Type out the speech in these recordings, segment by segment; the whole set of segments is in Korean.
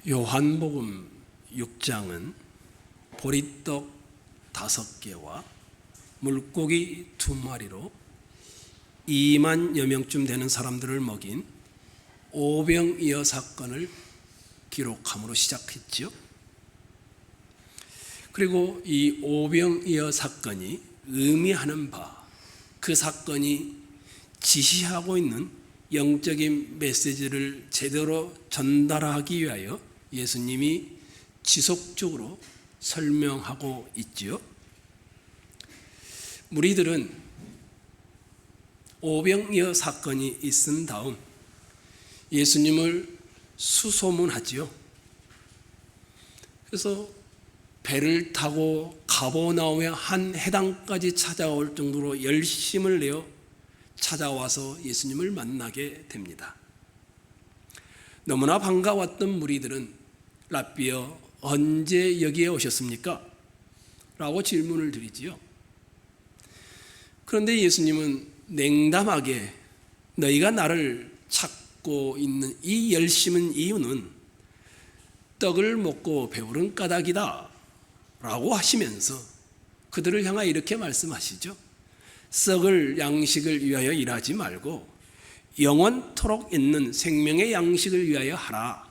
요한복음 6장은 보리떡 5개와 물고기 2마리로 2만여 명쯤 되는 사람들을 먹인 오병이어 사건을 기록함으로 시작했죠. 그리고 이 오병이어 사건이 의미하는 바, 그 사건이 지시하고 있는 영적인 메시지를 제대로 전달하기 위하여 예수님이 지속적으로 설명하고 있지요. 무리들은 오병이어 사건이 있은 다음 예수님을 수소문하지요. 그래서 배를 타고 가버나움의 한 해당까지 찾아올 정도로 열심을 내어 찾아와서 예수님을 만나게 됩니다. 너무나 반가웠던 무리들은 랍비여, 언제 여기에 오셨습니까? 라고 질문을 드리지요. 그런데 예수님은 냉담하게 너희가 나를 찾고 있는 이 열심은 이유는 떡을 먹고 배부른 까닭이다 라고 하시면서 그들을 향하여 이렇게 말씀하시죠. 썩을 양식을 위하여 일하지 말고 영원토록 있는 생명의 양식을 위하여 하라.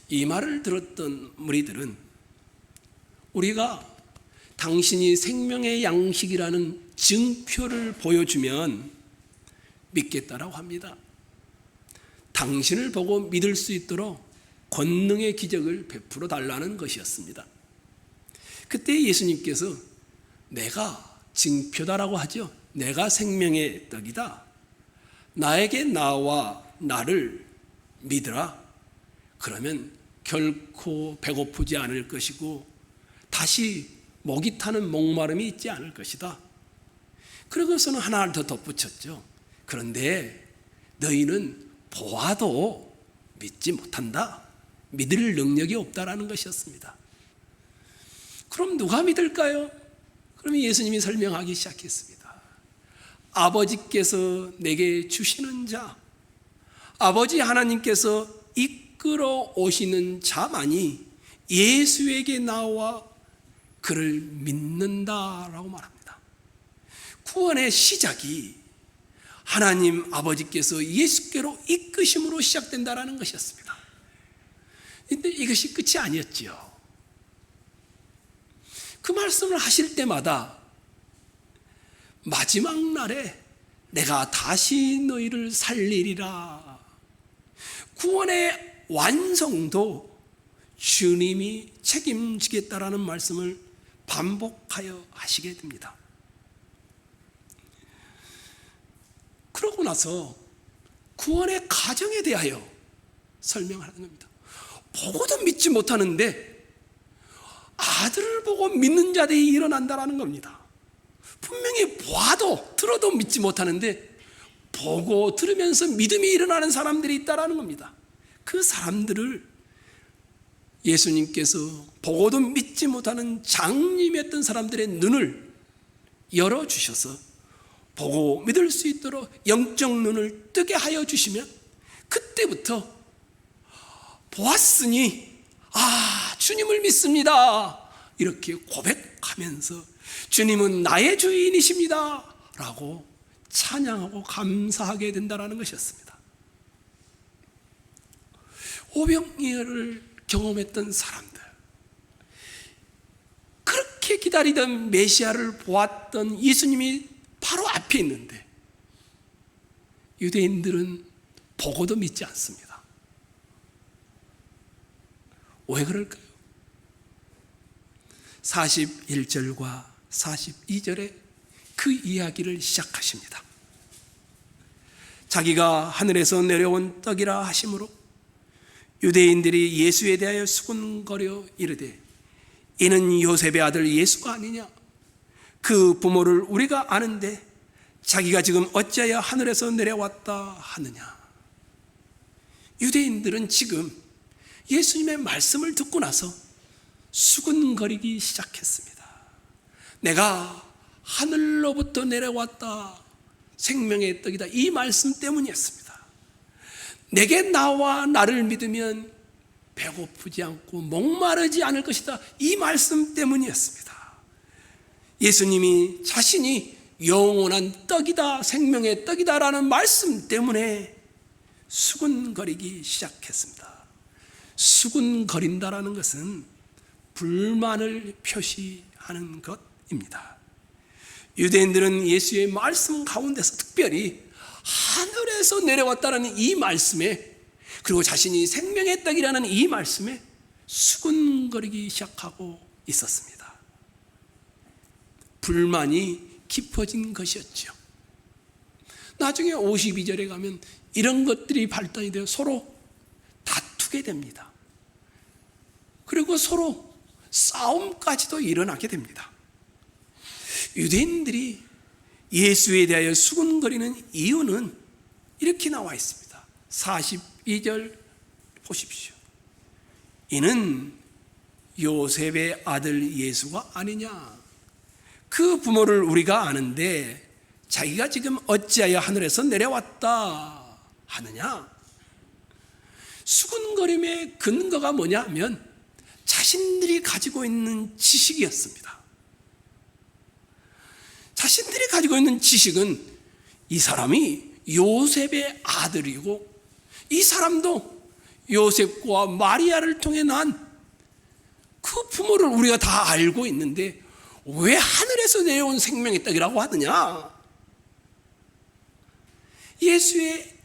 이 말을 들었던 무리들은 우리가 당신이 생명의 양식이라는 증표를 보여주면 믿겠다라고 합니다. 당신을 보고 믿을 수 있도록 권능의 기적을 베풀어 달라는 것이었습니다. 그때 예수님께서 내가 증표다라고 하죠. 내가 생명의 떡이다. 나에게 나와 나를 믿으라. 그러면 결코 배고프지 않을 것이고 다시 목이 타는 목마름이 있지 않을 것이다. 그러고서는 하나를 더 덧붙였죠. 그런데 너희는 보아도 믿지 못한다. 믿을 능력이 없다라는 것이었습니다. 그럼 누가 믿을까요? 그러면 예수님이 설명하기 시작했습니다. 아버지께서 내게 주시는 자, 아버지 하나님께서 이끌어 오시는 자만이 예수에게 나와 그를 믿는다라고 말합니다. 구원의 시작이 하나님 아버지께서 예수께로 이끄심으로 시작된다라는 것이었습니다. 그런데 이것이 끝이 아니었지요. 그 말씀을 하실 때마다 마지막 날에 내가 다시 너희를 살리리라. 구원의 완성도 주님이 책임지겠다라는 말씀을 반복하여 하시게 됩니다. 그러고 나서 구원의 과정에 대하여 설명하는 겁니다. 보고도 믿지 못하는데 아들을 보고 믿는 자들이 일어난다라는 겁니다. 분명히 봐도 들어도 믿지 못하는데 보고 들으면서 믿음이 일어나는 사람들이 있다라는 겁니다. 그 사람들을 예수님께서 보고도 믿지 못하는 장님이었던 사람들의 눈을 열어주셔서 보고 믿을 수 있도록 영적 눈을 뜨게 하여 주시면 그때부터 보았으니 주님을 믿습니다. 이렇게 고백하면서 주님은 나의 주인이십니다. 라고 찬양하고 감사하게 된다는 것이었습니다. 오병이어를 경험했던 사람들, 그렇게 기다리던 메시아를 보았던 예수님이 바로 앞에 있는데 유대인들은 보고도 믿지 않습니다. 왜 그럴까요? 41절과 42절에 그 이야기를 시작하십니다. 자기가 하늘에서 내려온 떡이라 하심으로 유대인들이 예수에 대하여 수군거려 이르되 이는 요셉의 아들 예수가 아니냐? 그 부모를 우리가 아는데 자기가 지금 어찌하여 하늘에서 내려왔다 하느냐? 유대인들은 지금 예수님의 말씀을 듣고 나서 수군거리기 시작했습니다. 내가 하늘로부터 내려왔다, 생명의 떡이다, 이 말씀 때문이었습니다. 내게 나와 나를 믿으면 배고프지 않고 목마르지 않을 것이다. 이 말씀 때문이었습니다. 예수님이 자신이 영원한 떡이다, 생명의 떡이다라는 말씀 때문에 수군거리기 시작했습니다. 수군거린다라는 것은 불만을 표시하는 것입니다. 유대인들은 예수의 말씀 가운데서 특별히 하늘에서 내려왔다는 이 말씀에, 그리고 자신이 생명의 떡이라는 이 말씀에 수군거리기 시작하고 있었습니다. 불만이 깊어진 것이었죠. 나중에 52절에 가면 이런 것들이 발단이 되어 서로 다투게 됩니다. 그리고 서로 싸움까지도 일어나게 됩니다. 유대인들이 예수에 대하여 수군거리는 이유는 이렇게 나와 있습니다. 42절 보십시오. 이는 요셉의 아들 예수가 아니냐. 그 부모를 우리가 아는데 자기가 지금 어찌하여 하늘에서 내려왔다 하느냐. 수군거림의 근거가 뭐냐면 자신들이 가지고 있는 지식이었습니다. 자신들이 가지고 있는 지식은 이 사람이 요셉의 아들이고 이 사람도 요셉과 마리아를 통해 난 그 부모를 우리가 다 알고 있는데 왜 하늘에서 내려온 생명의 떡이라고 하느냐? 예수의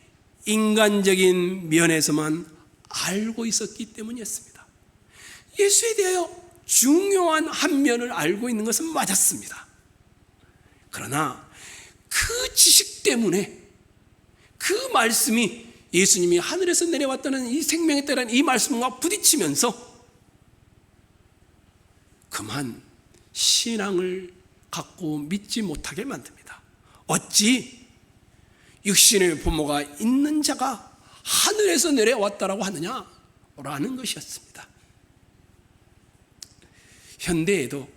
인간적인 면에서만 알고 있었기 때문이었습니다. 예수에 대하여 중요한 한 면을 알고 있는 것은 맞았습니다. 그러나 그 지식 때문에 그 말씀이 예수님이 하늘에서 내려왔다는 이 생명의 떡이라는 이 말씀과 부딪히면서 그만 신앙을 갖고 믿지 못하게 만듭니다. 어찌 육신의 부모가 있는 자가 하늘에서 내려왔다라고 하느냐라는 것이었습니다. 현대에도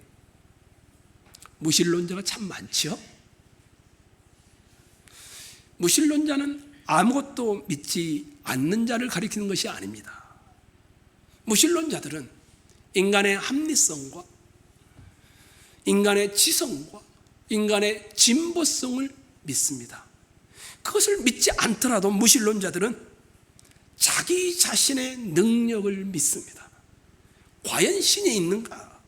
무신론자가 참 많지요. 무신론자는 아무것도 믿지 않는 자를 가리키는 것이 아닙니다. 무신론자들은 인간의 합리성과 인간의 지성과 인간의 진보성을 믿습니다. 그것을 믿지 않더라도 무신론자들은 자기 자신의 능력을 믿습니다. 과연 신이 있는가?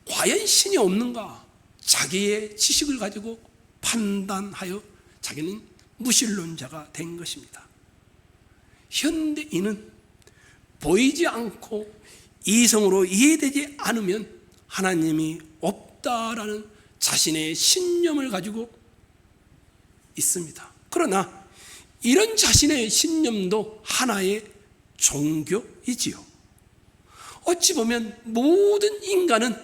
과연 신이 없는가? 자기의 지식을 가지고 판단하여 자기는 무신론자가 된 것입니다. 현대인은 보이지 않고 이성으로 이해되지 않으면 하나님이 없다라는 자신의 신념을 가지고 있습니다. 그러나 이런 자신의 신념도 하나의 종교이지요. 어찌 보면 모든 인간은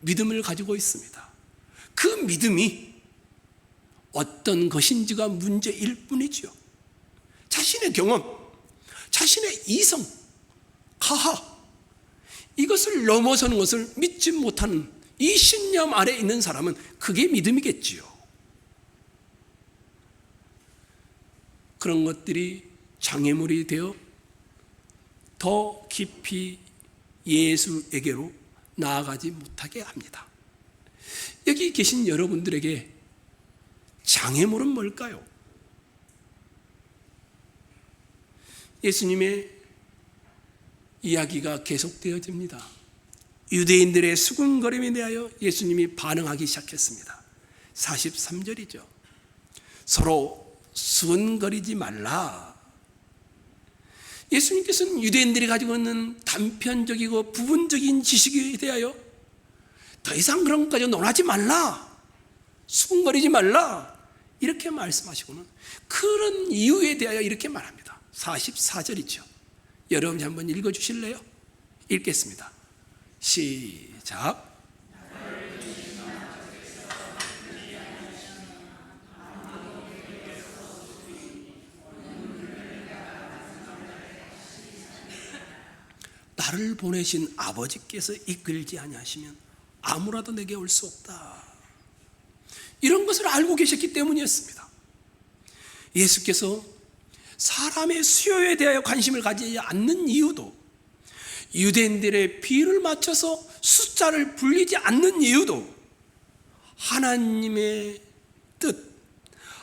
믿음을 가지고 있습니다. 그 믿음이 어떤 것인지가 문제일 뿐이지요. 자신의 경험, 자신의 이성, 가하, 이것을 넘어서는 것을 믿지 못하는 이 신념 아래 있는 사람은 그게 믿음이겠지요. 그런 것들이 장애물이 되어 더 깊이 예수에게로 나아가지 못하게 합니다. 여기 계신 여러분들에게 장애물은 뭘까요? 예수님의 이야기가 계속되어집니다. 유대인들의 수군거림에 대하여 예수님이 반응하기 시작했습니다. 43절이죠. 서로 수군거리지 말라. 예수님께서는 유대인들이 가지고 있는 단편적이고 부분적인 지식에 대하여 더 이상 그런 것까지 논하지 말라, 수군거리지 말라 이렇게 말씀하시고는 그런 이유에 대하여 이렇게 말합니다. 44절이죠. 여러분이 한번 읽어주실래요? 읽겠습니다. 시작. 나를 보내신 아버지께서 이끌지 아니하시면 아무라도 내게 올 수 없다. 이런 것을 알고 계셨기 때문이었습니다. 예수께서 사람의 수요에 대하여 관심을 가지지 않는 이유도, 유대인들의 비율을 맞춰서 숫자를 불리지 않는 이유도 하나님의 뜻,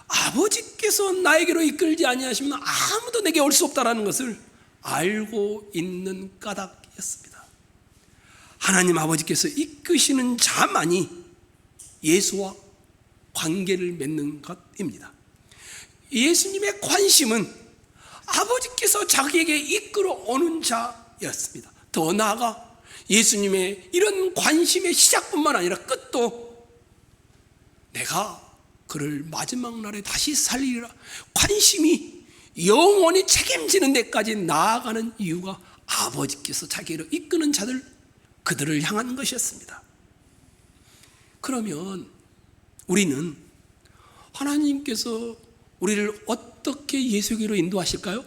아버지께서 나에게로 이끌지 아니하시면 아무도 내게 올 수 없다라는 것을 알고 있는 까닭이었습니다. 하나님 아버지께서 이끄시는 자만이 예수와 관계를 맺는 것입니다. 예수님의 관심은 아버지께서 자기에게 이끌어 오는 자였습니다. 더 나아가 예수님의 이런 관심의 시작뿐만 아니라 끝도 내가 그를 마지막 날에 다시 살리리라 관심이 영원히 책임지는 데까지 나아가는 이유가 아버지께서 자기를 이끄는 자들, 그들을 향한 것이었습니다. 그러면 우리는 하나님께서 우리를 어떻게 예수에게로 인도하실까요?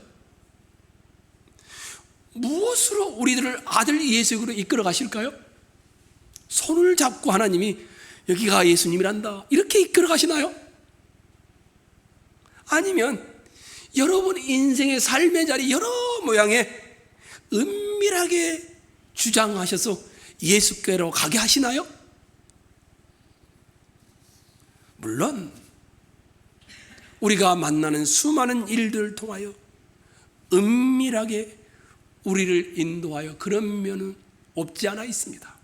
무엇으로 우리들을 아들 예수에게로 이끌어 가실까요? 손을 잡고 하나님이 여기가 예수님이란다 이렇게 이끌어 가시나요? 아니면 여러분 인생의 삶의 자리 여러 모양의 은밀하게 주장하셔서 예수께로 가게 하시나요? 물론 우리가 만나는 수많은 일들을 통하여 은밀하게 우리를 인도하여 그런 면은 없지 않아 있습니다.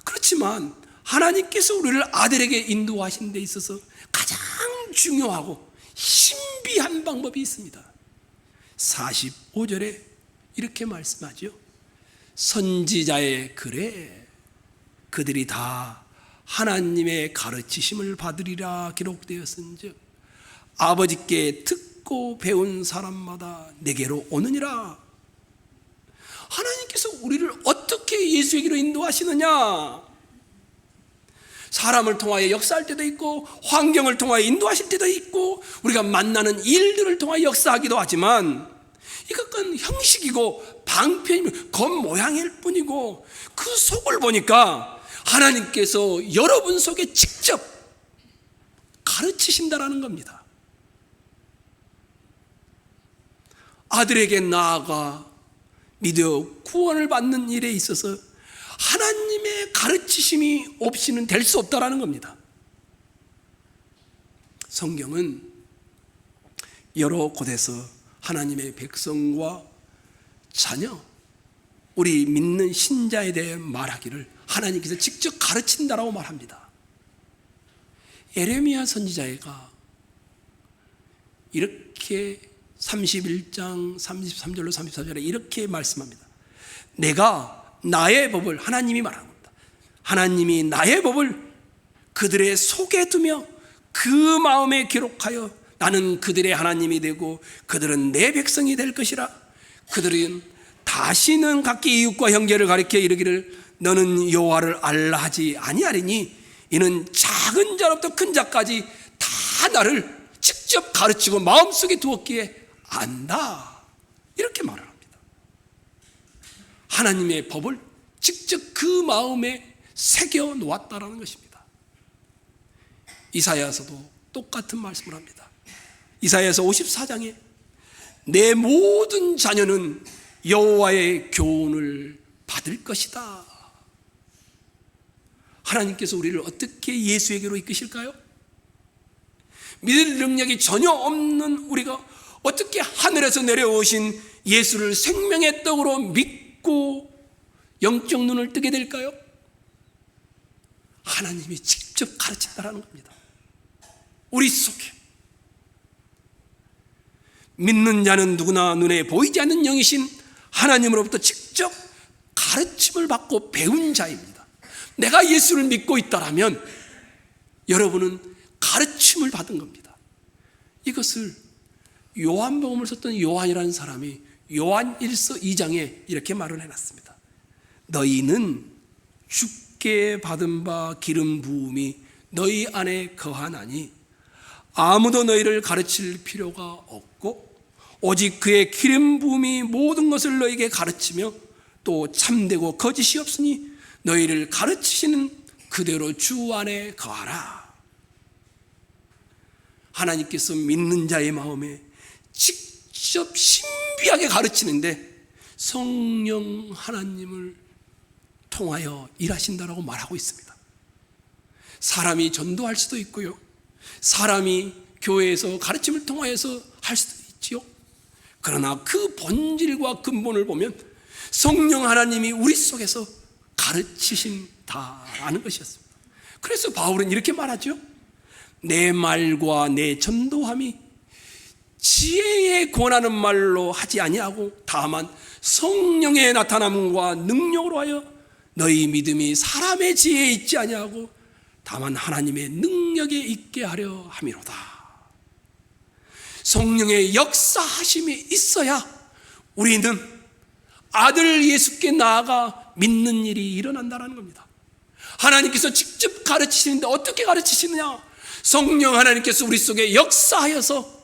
그렇지만 하나님께서 우리를 아들에게 인도하신 데 있어서 가장 중요하고 신비한 방법이 있습니다. 45절에 이렇게 말씀하죠. 선지자의 글에 그들이 다 하나님의 가르치심을 받으리라 기록되었은즉 아버지께 듣고 배운 사람마다 내게로 오느니라. 하나님께서 우리를 어떻게 예수에게로 인도하시느냐? 사람을 통하여 역사할 때도 있고 환경을 통하여 인도하실 때도 있고 우리가 만나는 일들을 통하여 역사하기도 하지만 이것은 형식이고 방편이고 겉모양일 뿐이고 그 속을 보니까 하나님께서 여러분 속에 직접 가르치신다라는 겁니다. 아들에게 나아가 믿어 구원을 받는 일에 있어서 하나님의 가르치심이 없이는 될 수 없다라는 겁니다. 성경은 여러 곳에서 하나님의 백성과 자녀, 우리 믿는 신자에 대해 말하기를 하나님께서 직접 가르친다라고 말합니다. 예레미야 선지자가 이렇게 31장 33절로 34절에 이렇게 말씀합니다. 내가 나의 법을, 하나님이 말하는 겁니다. 하나님이 나의 법을 그들의 속에 두며 그 마음에 기록하여 나는 그들의 하나님이 되고 그들은 내 백성이 될 것이라. 그들은 다시는 각기 이웃과 형제를 가리켜 이르기를 너는 여호와를 알라 하지 아니하리니 이는 작은 자로부터 큰 자까지 다 나를 직접 가르치고 마음속에 두었기에 안다. 이렇게 말을 합니다. 하나님의 법을 직접 그 마음에 새겨 놓았다라는 것입니다. 이사야서도 똑같은 말씀을 합니다. 이사야서 54장에 내 모든 자녀는 여호와의 교훈을 받을 것이다. 하나님께서 우리를 어떻게 예수에게로 이끄실까요? 믿을 능력이 전혀 없는 우리가 어떻게 하늘에서 내려오신 예수를 생명의 떡으로 믿고 영적 눈을 뜨게 될까요? 하나님이 직접 가르친다라는 겁니다. 우리 속에 믿는 자는 누구나 눈에 보이지 않는 영이신 하나님으로부터 직접 가르침을 받고 배운 자입니다. 내가 예수를 믿고 있다라면 여러분은 가르침을 받은 겁니다. 이것을 요한복음을 썼던 요한이라는 사람이 요한 1서 2장에 이렇게 말을 해놨습니다. 너희는 주께 받은 바 기름 부음이 너희 안에 거하나니 아무도 너희를 가르칠 필요가 없고 오직 그의 기름 부음이 모든 것을 너희에게 가르치며 또 참되고 거짓이 없으니 너희를 가르치시는 그대로 주 안에 거하라. 하나님께서 믿는 자의 마음에 직접 직접 신비하게 가르치는데 성령 하나님을 통하여 일하신다라고 말하고 있습니다. 사람이 전도할 수도 있고요, 사람이 교회에서 가르침을 통하여서 할 수도 있지요. 그러나 그 본질과 근본을 보면 성령 하나님이 우리 속에서 가르치신다라는 것이었습니다. 그래서 바울은 이렇게 말하죠. 내 말과 내 전도함이 지혜에 권하는 말로 하지 아니하고 다만 성령의 나타남과 능력으로 하여 너희 믿음이 사람의 지혜에 있지 아니하고 다만 하나님의 능력에 있게 하려 함이로다. 성령의 역사하심이 있어야 우리는 아들 예수께 나아가 믿는 일이 일어난다는 겁니다. 하나님께서 직접 가르치시는데 어떻게 가르치시느냐? 성령 하나님께서 우리 속에 역사하여서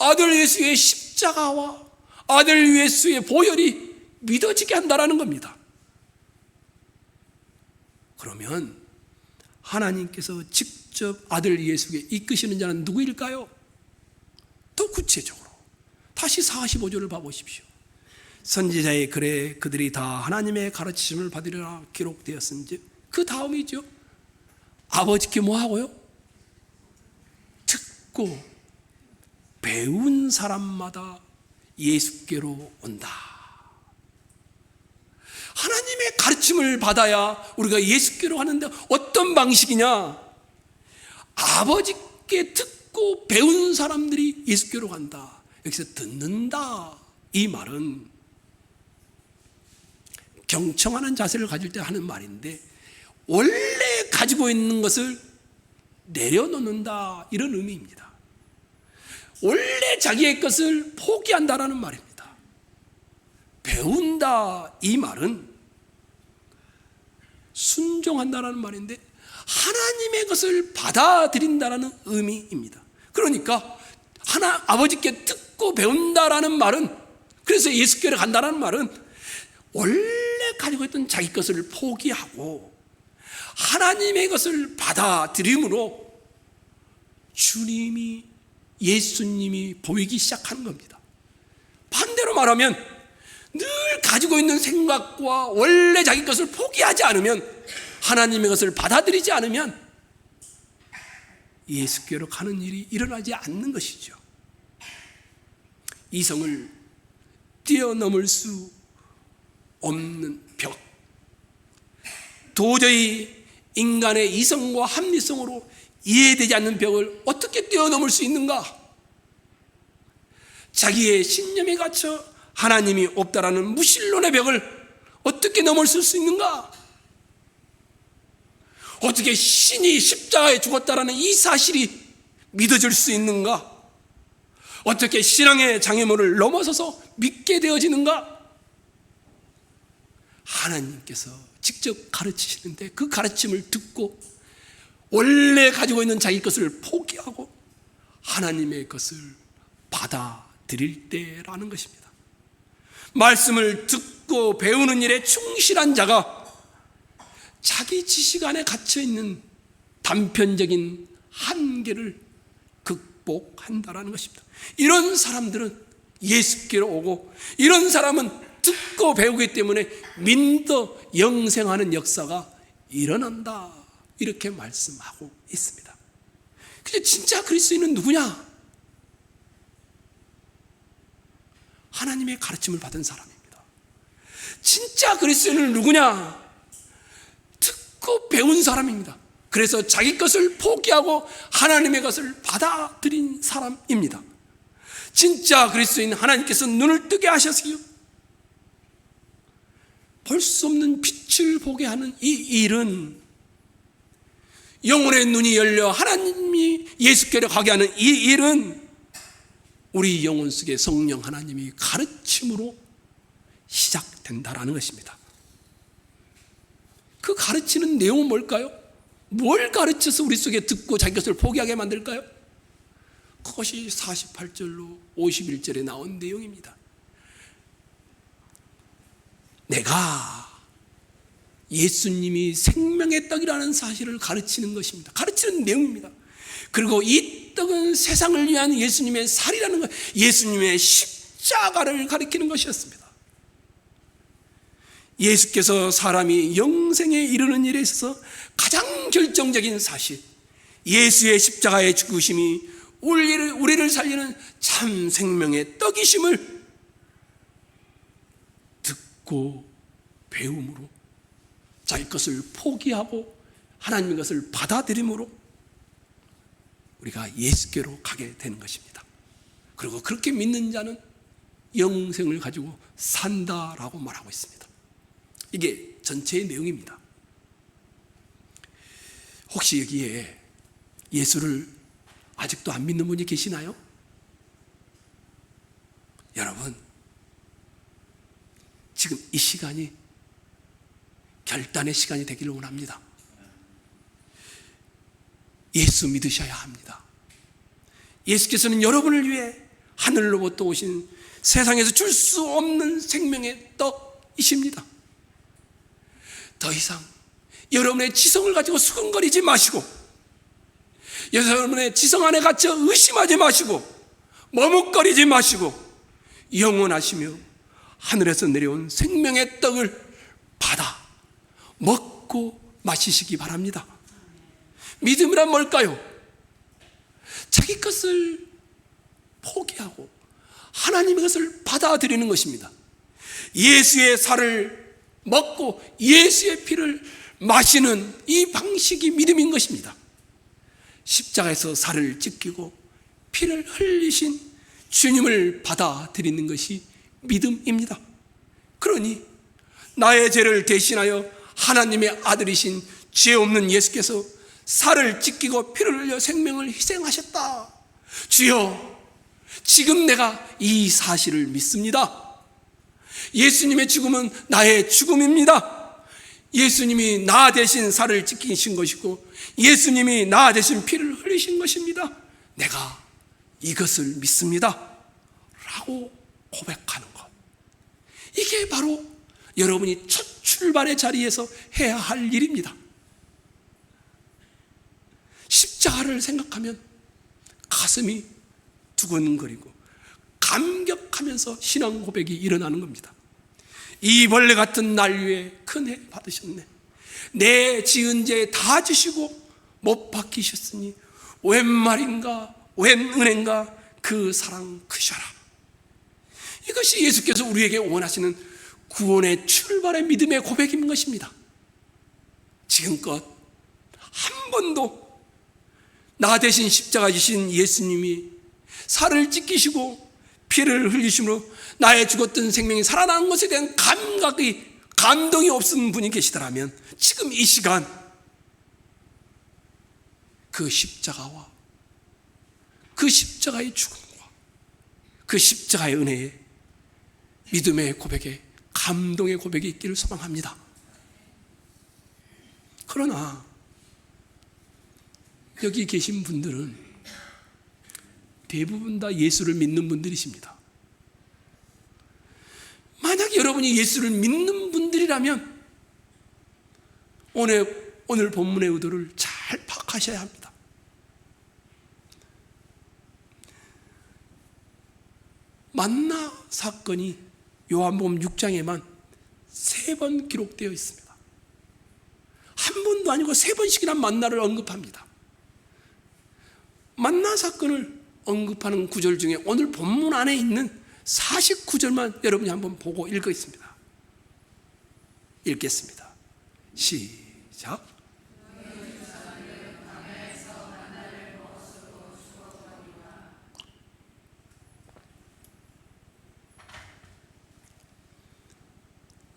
아들 예수의 십자가와 아들 예수의 보혈이 믿어지게 한다는 겁니다. 그러면 하나님께서 직접 아들 예수에게 이끄시는 자는 누구일까요? 더 구체적으로 다시 45절을 봐보십시오. 선지자의 글에 그들이 다 하나님의 가르치심을 받으리라 기록되었은즉, 그 다음이죠. 아버지께 뭐하고요? 듣고 배운 사람마다 예수께로 온다. 하나님의 가르침을 받아야 우리가 예수께로 하는데 어떤 방식이냐? 아버지께 듣고 배운 사람들이 예수께로 간다. 여기서 듣는다, 이 말은 경청하는 자세를 가질 때 하는 말인데, 원래 가지고 있는 것을 내려놓는다, 이런 의미입니다. 원래 자기의 것을 포기한다라는 말입니다. 배운다, 이 말은 순종한다라는 말인데 하나님의 것을 받아들인다라는 의미입니다. 그러니까 아버지께 듣고 배운다라는 말은, 그래서 예수께로 간다라는 말은 원래 가지고 있던 자기 것을 포기하고 하나님의 것을 받아들임으로 주님이, 예수님이 보이기 시작하는 겁니다. 반대로 말하면 늘 가지고 있는 생각과 원래 자기 것을 포기하지 않으면, 하나님의 것을 받아들이지 않으면 예수께로 가는 일이 일어나지 않는 것이죠. 이성을 뛰어넘을 수 없는 벽, 도저히 인간의 이성과 합리성으로 이해되지 않는 벽을 어떻게 뛰어넘을 수 있는가? 자기의 신념에 갇혀 하나님이 없다라는 무신론의 벽을 어떻게 넘어설 수 있는가? 어떻게 신이 십자가에 죽었다라는 이 사실이 믿어질 수 있는가? 어떻게 신앙의 장애물을 넘어서서 믿게 되어지는가? 하나님께서 직접 가르치시는데 그 가르침을 듣고 원래 가지고 있는 자기 것을 포기하고 하나님의 것을 받아들일 때라는 것입니다. 말씀을 듣고 배우는 일에 충실한 자가 자기 지식 안에 갇혀있는 단편적인 한계를 극복한다라는 것입니다. 이런 사람들은 예수께로 오고, 이런 사람은 듣고 배우기 때문에 믿어 영생하는 역사가 일어난다, 이렇게 말씀하고 있습니다. 근데 진짜 그리스도인은 누구냐? 하나님의 가르침을 받은 사람입니다. 진짜 그리스도인은 누구냐? 듣고 배운 사람입니다. 그래서 자기 것을 포기하고 하나님의 것을 받아들인 사람입니다. 진짜 그리스도인, 하나님께서 눈을 뜨게 하셨어요. 볼 수 없는 빛을 보게 하는 이 일은, 영혼의 눈이 열려 하나님이 예수께로 가게 하는 이 일은 우리 영혼 속에 성령 하나님이 가르침으로 시작된다라는 것입니다. 그 가르치는 내용은 뭘까요? 뭘 가르쳐서 우리 속에 듣고 자기 것을 포기하게 만들까요? 그것이 48절로 51절에 나온 내용입니다. 내가 예수님이 생명의 떡이라는 사실을 가르치는 것입니다. 가르치는 내용입니다. 그리고 이 떡은 세상을 위한 예수님의 살이라는 것, 예수님의 십자가를 가리키는 것이었습니다. 예수께서 사람이 영생에 이르는 일에 있어서 가장 결정적인 사실, 예수의 십자가의 죽으심이 우리를 살리는 참 생명의 떡이심을 듣고 배움으로, 자기 것을 포기하고 하나님의 것을 받아들임으로 우리가 예수께로 가게 되는 것입니다. 그리고 그렇게 믿는 자는 영생을 가지고 산다라고 말하고 있습니다. 이게 전체의 내용입니다. 혹시 여기에 예수를 아직도 안 믿는 분이 계시나요? 여러분, 지금 이 시간이 결단의 시간이 되기를 원합니다. 예수 믿으셔야 합니다. 예수께서는 여러분을 위해 하늘로부터 오신 세상에서 줄 수 없는 생명의 떡이십니다. 더 이상 여러분의 지성을 가지고 수근거리지 마시고, 여러분의 지성 안에 갇혀 의심하지 마시고, 머뭇거리지 마시고, 영원하시며 하늘에서 내려온 생명의 떡을 받아 먹고 마시시기 바랍니다. 믿음이란 뭘까요? 자기 것을 포기하고 하나님의 것을 받아들이는 것입니다. 예수의 살을 먹고 예수의 피를 마시는 이 방식이 믿음인 것입니다. 십자가에서 살을 찢기고 피를 흘리신 주님을 받아들이는 것이 믿음입니다. 그러니 나의 죄를 대신하여 하나님의 아들이신 죄 없는 예수께서 살을 찢기고 피를 흘려 생명을 희생하셨다. 주여, 지금 내가 이 사실을 믿습니다. 예수님의 죽음은 나의 죽음입니다. 예수님이 나 대신 살을 찢기신 것이고 예수님이 나 대신 피를 흘리신 것입니다. 내가 이것을 믿습니다 라고 고백하는 것, 이게 바로 여러분이 첫 출발의 자리에서 해야 할 일입니다. 십자가를 생각하면 가슴이 두근거리고 감격하면서 신앙 고백이 일어나는 겁니다. 이 벌레 같은 날 위에 큰 해 받으셨네. 내 지은 죄 다 지시고 못 박히셨으니 웬 말인가, 웬 은혜인가, 그 사랑 크셔라. 이것이 예수께서 우리에게 원하시는 구원의 출발의 믿음의 고백인 것입니다. 지금껏 한 번도 나 대신 십자가 지신 예수님이 살을 찢기시고 피를 흘리심으로 나의 죽었던 생명이 살아나는 것에 대한 감동이 없은 분이 계시더라면 지금 이 시간 그 십자가와 그 십자가의 죽음과 그 십자가의 은혜에 믿음의 고백에 감동의 고백이 있기를 소망합니다. 그러나 여기 계신 분들은 대부분 다 예수를 믿는 분들이십니다. 만약 여러분이 예수를 믿는 분들이라면 오늘 본문의 의도를 잘 파악하셔야 합니다. 만나 사건이 요한복음 6장에만 3번 기록되어 있습니다. 한 번도 아니고 3번씩이나 만나를 언급합니다. 만나 사건을 언급하는 구절 중에 오늘 본문 안에 있는 49절만 여러분이 한번 보고 읽겠습니다. 읽겠습니다. 시작.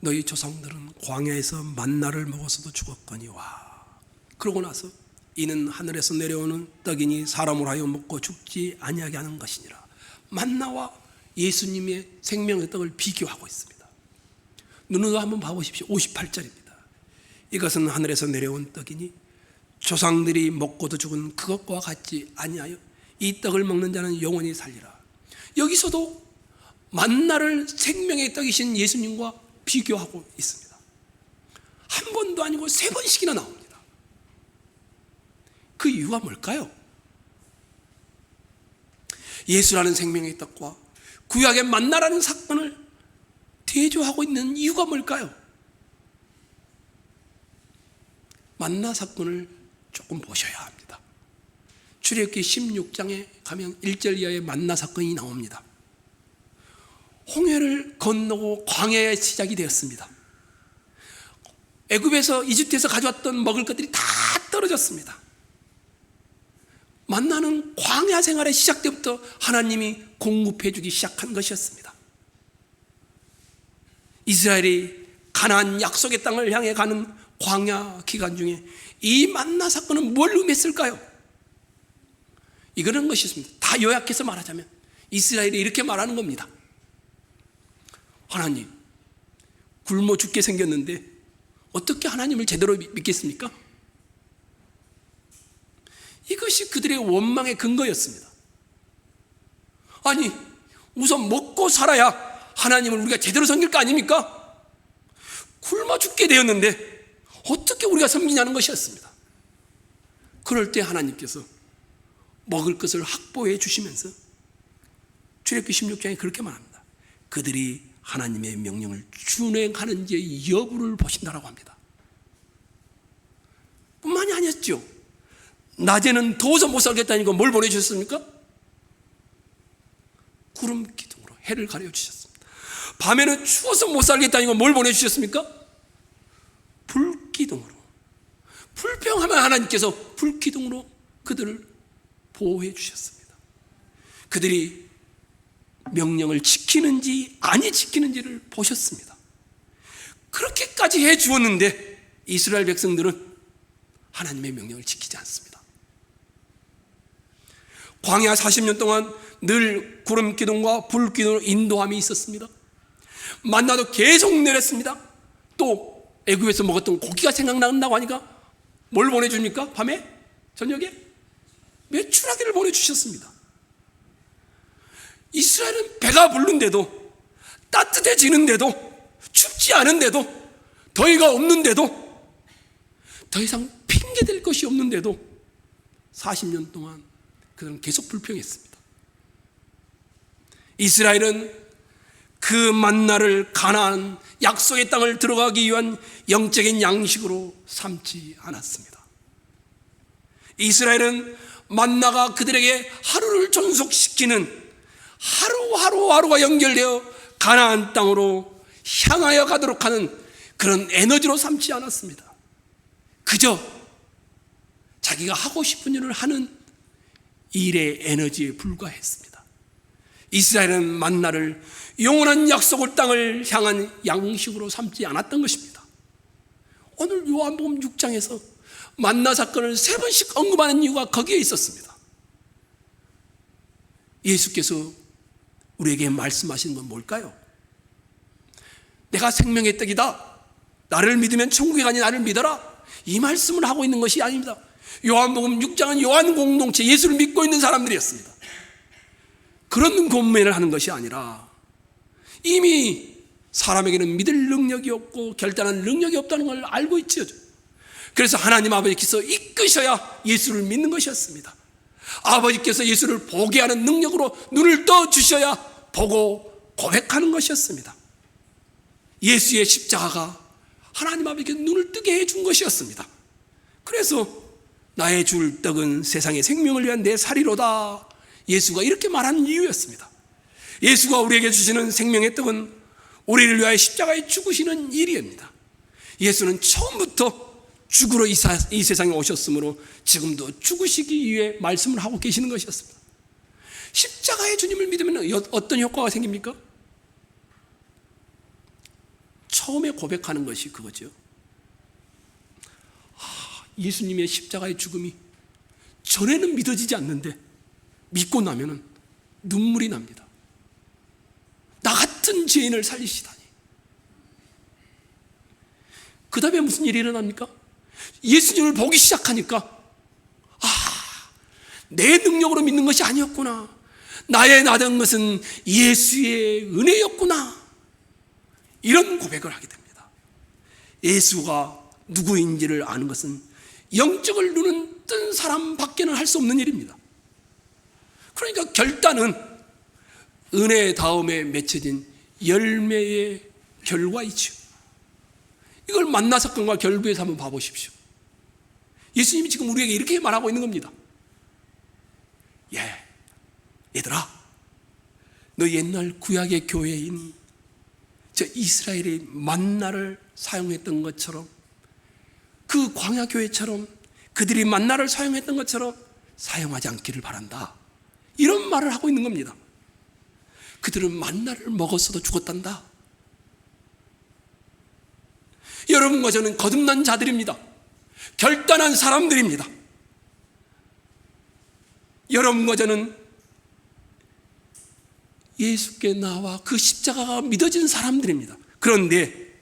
너희 조상들은 광야에서 만나를 먹어서도 죽었거니와. 그러고 나서 이는 하늘에서 내려오는 떡이니 사람을 하여 먹고 죽지 아니하게 하는 것이니라. 만나와 예수님의 생명의 떡을 비교하고 있습니다. 눈으로 한번 봐보십시오. 58절입니다. 이것은 하늘에서 내려온 떡이니 조상들이 먹고도 죽은 그것과 같지 아니하여 이 떡을 먹는 자는 영원히 살리라. 여기서도 만나를 생명의 떡이신 예수님과 비교하고 있습니다. 한 번도 아니고 3번씩이나 나옵니다. 그 이유가 뭘까요? 예수라는 생명의 떡과 구약의 만나라는 사건을 대조하고 있는 이유가 뭘까요? 만나 사건을 조금 보셔야 합니다. 출애굽기 16장에 가면 1절 이하의 만나 사건이 나옵니다. 홍해를 건너고 광야의 시작이 되었습니다. 애굽에서 이집트에서 가져왔던 먹을 것들이 다 떨어졌습니다. 만나는 광야 생활의 시작 때부터 하나님이 공급해 주기 시작한 것이었습니다. 이스라엘이 가나안 약속의 땅을 향해 가는 광야 기간 중에 이 만나 사건은 뭘 의미했을까요? 이거는 것이었습니다. 다 요약해서 말하자면 이스라엘이 이렇게 말하는 겁니다. 하나님, 굶어 죽게 생겼는데 어떻게 하나님을 제대로 믿겠습니까? 이것이 그들의 원망의 근거였습니다. 아니, 우선 먹고 살아야 하나님을 우리가 제대로 섬길 거 아닙니까? 굶어 죽게 되었는데 어떻게 우리가 섬기냐는 것이었습니다. 그럴 때 하나님께서 먹을 것을 확보해 주시면서 출애굽기 16장에 그렇게 말합니다. 그들이 하나님의 명령을 준행하는지 여부를 보신다라고 합니다. 뿐만이 아니었죠. 낮에는 더워서 못 살겠다니까 뭘 보내주셨습니까? 구름 기둥으로 해를 가려주셨습니다. 밤에는 추워서 못 살겠다니까 뭘 보내주셨습니까? 불기둥으로. 불평하면 하나님께서 불기둥으로 그들을 보호해 주셨습니다. 그들이 명령을 지키는지 아니 지키는지를 보셨습니다. 그렇게까지 해 주었는데 이스라엘 백성들은 하나님의 명령을 지키지 않습니다. 광야 40년 동안 늘 구름 기둥과 불 기둥으로 인도함이 있었습니다. 만나도 계속 내렸습니다. 또 애굽에서 먹었던 고기가 생각난다고 하니까 뭘 보내줍니까? 밤에? 저녁에? 메추라기를 보내주셨습니다. 이스라엘은 배가 부른데도, 따뜻해지는데도, 춥지 않은데도, 더위가 없는데도, 더 이상 핑계댈 것이 없는데도 40년 동안 그들은 계속 불평했습니다. 이스라엘은 그 만나를 가나안 약속의 땅을 들어가기 위한 영적인 양식으로 삼지 않았습니다. 이스라엘은 만나가 그들에게 하루를 존속시키는 하루가 연결되어 가나안 땅으로 향하여 가도록 하는 그런 에너지로 삼지 않았습니다. 그저 자기가 하고 싶은 일을 하는 일의 에너지에 불과했습니다. 이스라엘은 만나를 영원한 약속의 땅을 향한 양식으로 삼지 않았던 것입니다. 오늘 요한복음 6장에서 만나 사건을 3번씩 언급하는 이유가 거기에 있었습니다. 예수께서 우리에게 말씀하시는 건 뭘까요? 내가 생명의 떡이다. 나를 믿으면 천국에 가니 나를 믿어라. 이 말씀을 하고 있는 것이 아닙니다. 요한복음 6장은 요한 공동체, 예수를 믿고 있는 사람들이었습니다. 그런 권면을 하는 것이 아니라 이미 사람에게는 믿을 능력이 없고 결단할 능력이 없다는 걸 알고 있지요. 그래서 하나님 아버지께서 이끄셔야 예수를 믿는 것이었습니다. 아버지께서 예수를 보게 하는 능력으로 눈을 떠 주셔야 보고 고백하는 것이었습니다. 예수의 십자가가 하나님 아버지께 눈을 뜨게 해준 것이었습니다. 그래서 나의 줄 떡은 세상의 생명을 위한 내 살이로다. 예수가 이렇게 말하는 이유였습니다. 예수가 우리에게 주시는 생명의 떡은 우리를 위하여 십자가에 죽으시는 일입니다. 예수는 처음부터 죽으러 이 세상에 오셨으므로 지금도 죽으시기 위해 말씀을 하고 계시는 것이었습니다. 십자가의 주님을 믿으면 어떤 효과가 생깁니까? 처음에 고백하는 것이 그거죠. 예수님의 십자가의 죽음이 전에는 믿어지지 않는데 믿고 나면은 눈물이 납니다. 나 같은 죄인을 살리시다니. 그 다음에 무슨 일이 일어납니까? 예수님을 보기 시작하니까 내 능력으로 믿는 것이 아니었구나. 나의 나던 것은 예수의 은혜였구나. 이런 고백을 하게 됩니다. 예수가 누구인지를 아는 것은 영적을 눈은 뜬 사람밖에는 할 수 없는 일입니다. 그러니까 결단은 은혜 다음에 맺혀진 열매의 결과이죠. 이걸 만나 사건과 결부에서 한번 봐보십시오. 예수님이 지금 우리에게 이렇게 말하고 있는 겁니다. 얘들아, 너 옛날 구약의 교회인 저 이스라엘의 만나를 사용했던 것처럼, 그 광야 교회처럼 그들이 만나를 사용했던 것처럼 사용하지 않기를 바란다. 이런 말을 하고 있는 겁니다. 그들은 만나를 먹었어도 죽었단다. 여러분과 저는 거듭난 자들입니다. 결단한 사람들입니다. 여러분과 저는 예수께 나와 그 십자가가 믿어진 사람들입니다. 그런데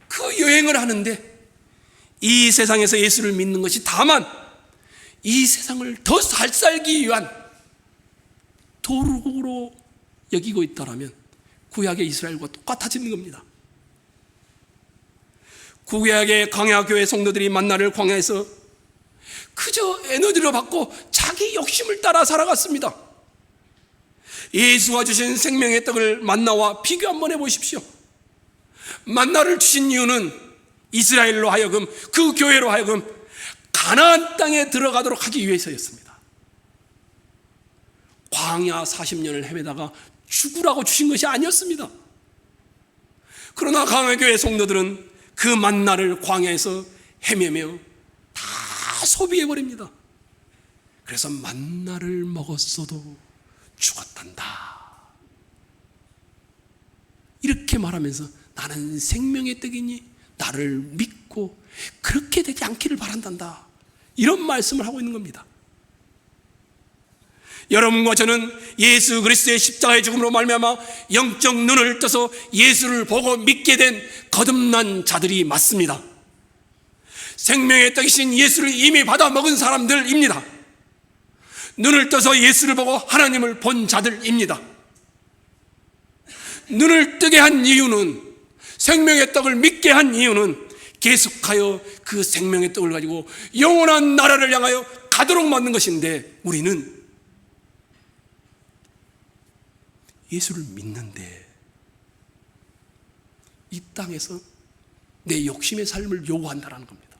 그 여행을 하는데 이 세상에서 예수를 믿는 것이 다만 이 세상을 더 잘 살기 위한 도구로 여기고 있다면 구약의 이스라엘과 똑같아지는 겁니다. 구약의 광야교회 성도들이 만나를 광야에서 그저 에너지를 받고 자기 욕심을 따라 살아갔습니다. 예수가 주신 생명의 떡을 만나와 비교 한번 해보십시오. 만나를 주신 이유는 이스라엘로 하여금, 그 교회로 하여금 가나안 땅에 들어가도록 하기 위해서였습니다. 광야 40년을 헤매다가 죽으라고 주신 것이 아니었습니다. 그러나 광야교회 성도들은 그 만나를 광야에서 헤매며 다 소비해버립니다. 그래서 만나를 먹었어도 죽었단다. 이렇게 말하면서 나는 생명의 떡이니 나를 믿고 그렇게 되지 않기를 바란단다. 이런 말씀을 하고 있는 겁니다. 여러분과 저는 예수 그리스도의 십자가의 죽음으로 말미암아 영적 눈을 떠서 예수를 보고 믿게 된 거듭난 자들이 맞습니다. 생명의 떡이신 예수를 이미 받아 먹은 사람들입니다. 눈을 떠서 예수를 보고 하나님을 본 자들입니다. 눈을 뜨게 한 이유는, 생명의 떡을 믿게 한 이유는 계속하여 그 생명의 떡을 가지고 영원한 나라를 향하여 가도록 만든 것인데, 우리는 예수를 믿는데 이 땅에서 내 욕심의 삶을 요구한다는 겁니다.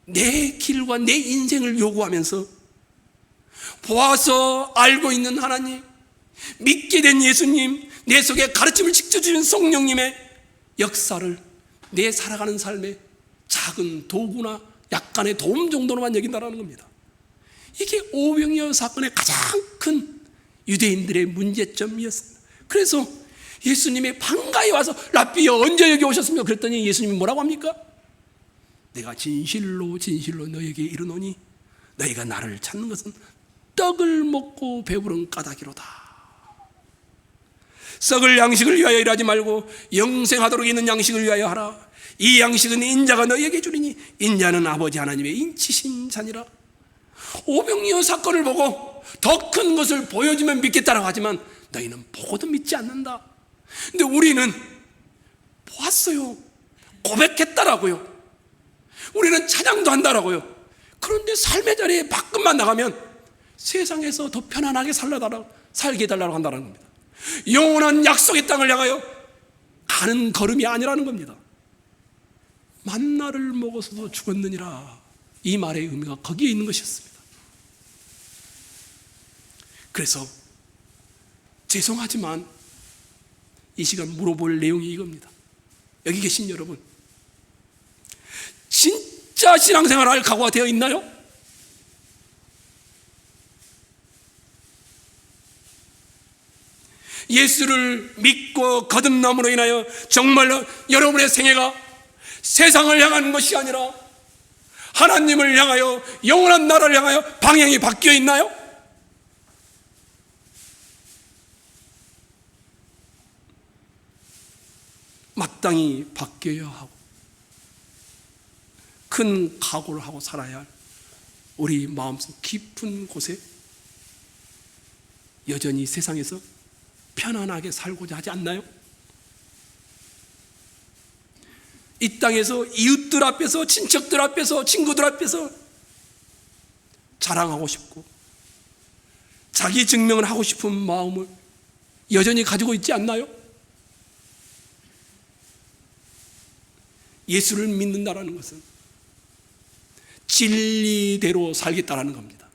내 길과 내 인생을 요구하면서 보아서 알고 있는 하나님, 믿게 된 예수님, 내 속에 가르침을 직접 주신 성령님의 역사를 내 살아가는 삶의 작은 도구나 약간의 도움 정도로만 여긴다는 겁니다. 이게 오병이어 사건의 가장 큰 유대인들의 문제점이었습니다. 그래서 예수님이 방가에 와서 랍비여 언제 여기 오셨습니까? 그랬더니 예수님이 뭐라고 합니까? 내가 진실로 진실로 너에게 이르노니 너희가 나를 찾는 것은 떡을 먹고 배부른 까닭이로다. 썩을 양식을 위하여 일하지 말고 영생하도록 있는 양식을 위하여 하라. 이 양식은 인자가 너희에게 주리니 인자는 아버지 하나님의 인치신 자니라. 오병이어 사건을 보고 더 큰 것을 보여주면 믿겠다라고 하지만 너희는 보고도 믿지 않는다. 근데 우리는 보았어요. 고백했다라고요. 우리는 찬양도 한다라고요. 그런데 삶의 자리에 밖만 나가면 세상에서 더 편안하게 살게 해달라고 한다는 겁니다. 영원한 약속의 땅을 향하여 가는 걸음이 아니라는 겁니다. 만나를 먹어서도 죽었느니라. 이 말의 의미가 거기에 있는 것이었습니다. 그래서 죄송하지만 이 시간 물어볼 내용이 이겁니다. 여기 계신 여러분, 진짜 신앙생활을 할 각오가 되어 있나요? 예수를 믿고 거듭남으로 인하여 정말로 여러분의 생애가 세상을 향하는 것이 아니라 하나님을 향하여, 영원한 나라를 향하여 방향이 바뀌어 있나요? 마땅히 바뀌어야 하고 큰 각오를 하고 살아야 할 우리 마음속 깊은 곳에 여전히 세상에서 편안하게 살고자 하지 않나요? 이 땅에서 이웃들 앞에서, 친척들 앞에서, 친구들 앞에서 자랑하고 싶고 자기 증명을 하고 싶은 마음을 여전히 가지고 있지 않나요? 예수를 믿는다라는 것은 진리대로 살겠다라는 겁니다.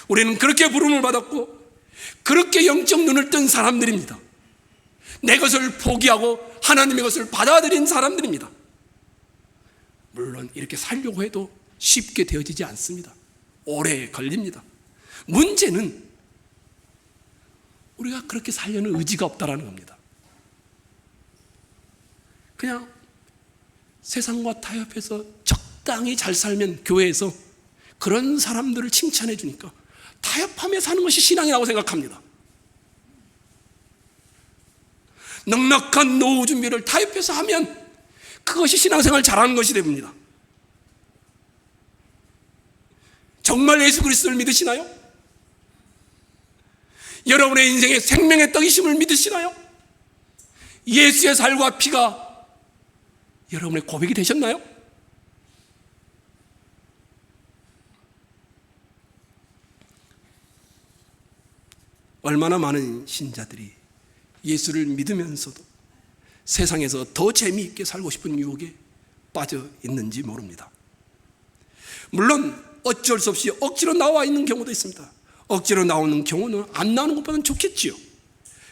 우리는 그렇게 부름을 받았고 그렇게 영적 눈을 뜬 사람들입니다. 내 것을 포기하고 하나님의 것을 받아들인 사람들입니다. 물론 이렇게 살려고 해도 쉽게 되어지지 않습니다. 오래 걸립니다. 문제는 우리가 그렇게 살려는 의지가 없다라는 겁니다. 그냥 세상과 타협해서 적당히 잘 살면 교회에서 그런 사람들을 칭찬해 주니까 타협하며 사는 것이 신앙이라고 생각합니다. 넉넉한 노후 준비를 타협해서 하면 그것이 신앙생활 잘하는 것이 됩니다. 정말 예수 그리스도를 믿으시나요? 여러분의 인생에 생명의 떡이심을 믿으시나요? 예수의 살과 피가 여러분의 고백이 되셨나요? 얼마나 많은 신자들이 예수를 믿으면서도 세상에서 더 재미있게 살고 싶은 유혹에 빠져 있는지 모릅니다. 물론 어쩔 수 없이 억지로 나와 있는 경우도 있습니다. 억지로 나오는 경우는 안 나오는 것보다는 좋겠지요.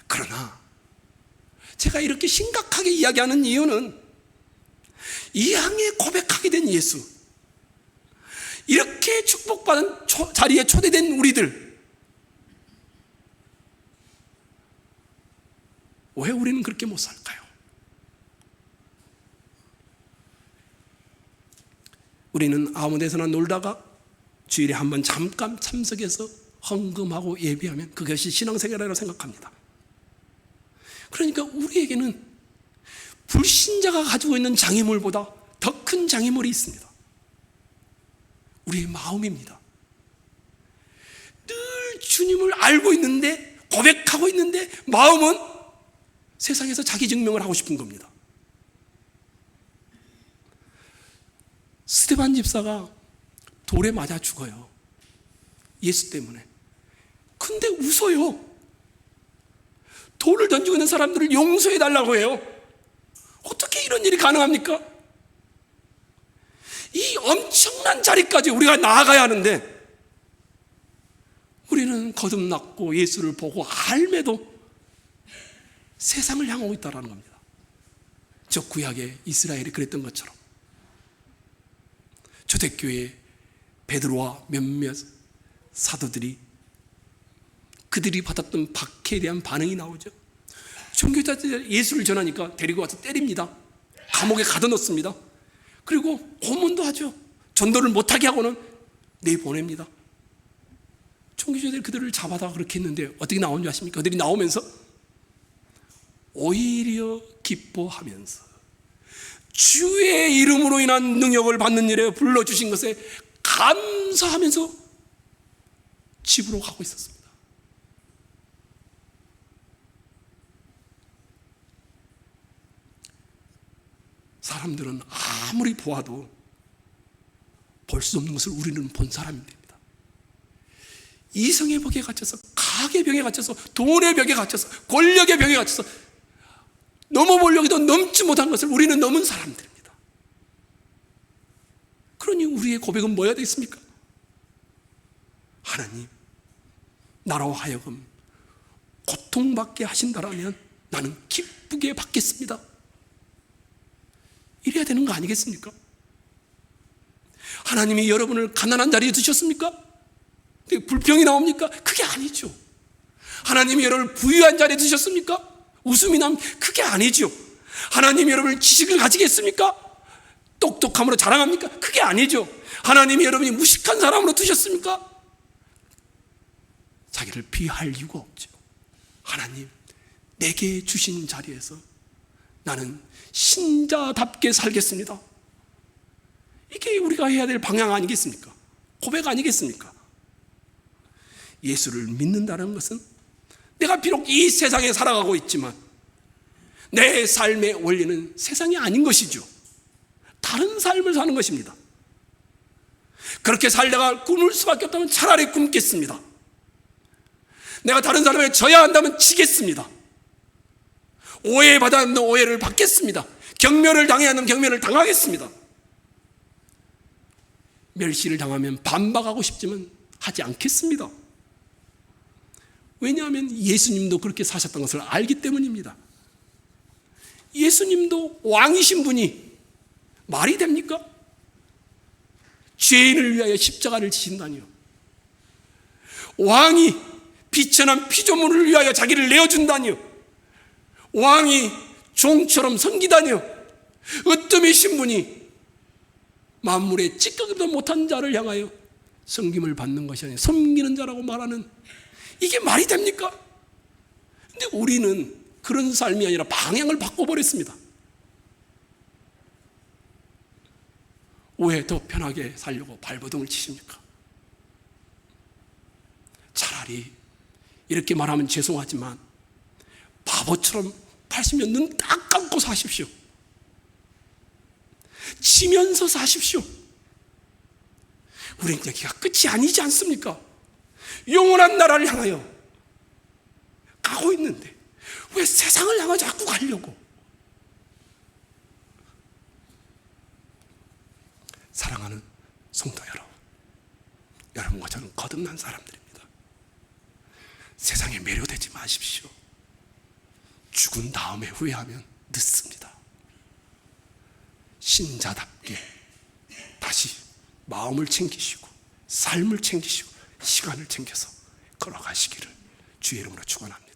그러나 제가 이렇게 심각하게 이야기하는 이유는 이 향에 고백하게 된 예수, 이렇게 축복받은 자리에 초대된 우리들, 왜 우리는 그렇게 못 살까요? 우리는 아무 데서나 놀다가 주일에 한번 잠깐 참석해서 헌금하고 예배하면 그것이 신앙생활이라고 생각합니다. 그러니까 우리에게는 불신자가 가지고 있는 장애물보다 더 큰 장애물이 있습니다. 우리의 마음입니다. 늘 주님을 알고 있는데, 고백하고 있는데 마음은 세상에서 자기 증명을 하고 싶은 겁니다. 스데반 집사가 돌에 맞아 죽어요. 예수 때문에. 근데 웃어요. 돌을 던지고 있는 사람들을 용서해 달라고 해요. 어떻게 이런 일이 가능합니까? 이 엄청난 자리까지 우리가 나아가야 하는데 우리는 거듭났고 예수를 보고 알매도 세상을 향하고 있다는 겁니다. 저 구약의 이스라엘이 그랬던 것처럼 초대교회 베드로와 몇몇 사도들이 그들이 받았던 박해에 대한 반응이 나오죠. 종교자들 예수를 전하니까 데리고 와서 때립니다. 감옥에 가둬놓습니다. 그리고 고문도 하죠. 전도를 못하게 하고는 내보냅니다. 종교자들이 그들을 잡아다가 그렇게 했는데 어떻게 나온 줄 아십니까? 그들이 나오면서 오히려 기뻐하면서 주의 이름으로 인한 능력을 받는 일에 불러주신 것에 감사하면서 집으로 가고 있었습니다. 사람들은 아무리 보아도 볼 수 없는 것을 우리는 본 사람이 됩니다. 이성의 벽에 갇혀서, 가의 벽에 갇혀서, 돈의 벽에 갇혀서, 권력의 벽에 갇혀서 넘어보려고 해도 넘지 못한 것을 우리는 넘은 사람들입니다. 그러니 우리의 고백은 뭐야 되겠습니까? 하나님, 나로 하여금 고통받게 하신다라면 나는 기쁘게 받겠습니다. 이래야 되는 거 아니겠습니까? 하나님이 여러분을 가난한 자리에 두셨습니까? 불평이 나옵니까? 그게 아니죠. 하나님이 여러분을 부유한 자리에 두셨습니까? 웃음이 나면 그게 아니죠. 하나님이 여러분을 지식을 가지겠습니까? 똑똑함으로 자랑합니까? 그게 아니죠. 하나님이 여러분이 무식한 사람으로 두셨습니까? 자기를 비하할 이유가 없죠. 하나님, 내게 주신 자리에서 나는 신자답게 살겠습니다. 이게 우리가 해야 될 방향 아니겠습니까? 고백 아니겠습니까? 예수를 믿는다는 것은 내가 비록 이 세상에 살아가고 있지만 내 삶의 원리는 세상이 아닌 것이죠. 다른 삶을 사는 것입니다. 그렇게 살다가 굶을 수밖에 없다면 차라리 굶겠습니다. 내가 다른 사람에게 져야 한다면 지겠습니다. 오해받아야 한다면 오해를 받겠습니다. 경멸을 당해야 한다면 경멸을 당하겠습니다. 멸시를 당하면 반박하고 싶지만 하지 않겠습니다. 왜냐하면 예수님도 그렇게 사셨던 것을 알기 때문입니다. 예수님도 왕이신 분이 말이 됩니까? 죄인을 위하여 십자가를 지신다니요. 왕이 비천한 피조물을 위하여 자기를 내어준다니요. 왕이 종처럼 섬기다니요. 으뜸이신 분이 만물에 찌꺼기도 못한 자를 향하여 섬김을 받는 것이 아니라 섬기는 자라고 말하는, 이게 말이 됩니까? 근데 우리는 그런 삶이 아니라 방향을 바꿔버렸습니다. 왜 더 편하게 살려고 발버둥을 치십니까? 차라리 이렇게 말하면 죄송하지만 바보처럼 80년 눈 딱 감고 사십시오. 지면서 사십시오. 우리는 여기가 끝이 아니지 않습니까? 영원한 나라를 향하여 가고 있는데 왜 세상을 향하여 자꾸 가려고? 사랑하는 성도 여러분, 여러분과 저는 거듭난 사람들입니다. 세상에 매료되지 마십시오. 죽은 다음에 후회하면 늦습니다. 신자답게 다시 마음을 챙기시고 삶을 챙기시고 시간을 챙겨서 걸어가시기를 주의 이름으로 축원합니다.